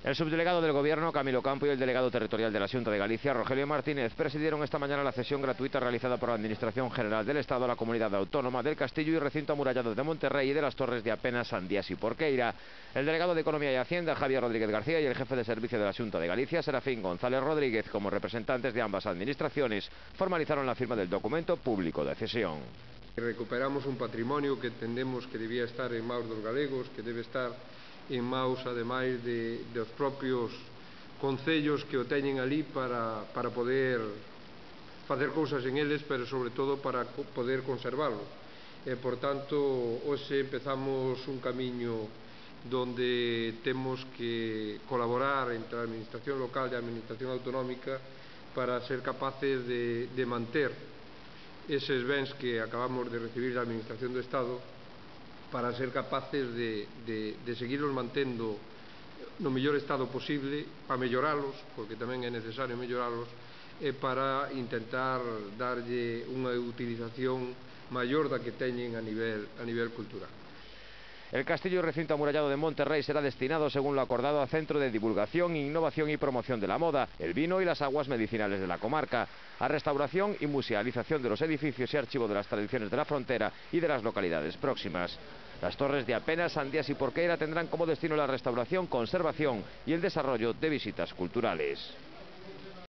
El subdelegado del Gobierno, Camilo Campo, y el delegado territorial de la Xunta de Galicia, Rogelio Martínez, presidieron esta mañana la cesión gratuita realizada por la Administración General del Estado a la Comunidad Autónoma del Castillo y Recinto Amurallado de Monterrey y de las Torres de Apenas, Sandías y Porqueira. El delegado de Economía y Hacienda, Javier Rodríguez García, y el jefe de servicio de la Xunta de Galicia, Serafín González Rodríguez, como representantes de ambas administraciones, formalizaron la firma del documento público de cesión. Recuperamos un patrimonio que entendemos que debía estar en maus dos galegos, que debe estar en maus, ademais, dos propios concellos que o teñen ali para poder facer cousas en eles, pero sobre todo para poder conservarlo. Por tanto, hoxe empezamos un camiño donde temos que colaborar entre a administración local e a administración autonómica para ser capaces de manter eses bens que acabamos de recibir da Administración do Estado, para ser capaces de seguirlos mantendo no mellor estado posible, para melloralos, porque tamén é necesario melloralos, e para intentar darlle unha utilización maior da que teñen a nivel cultural. El Castillo y Recinto Amurallado de Monterrey será destinado, según lo acordado, a Centro de Divulgación, Innovación y Promoción de la Moda, el vino y las aguas medicinales de la comarca, a restauración y musealización de los edificios y archivo de las tradiciones de la frontera y de las localidades próximas. Las Torres de Apenas, Sandías y Porqueira tendrán como destino la restauración, conservación y el desarrollo de visitas culturales.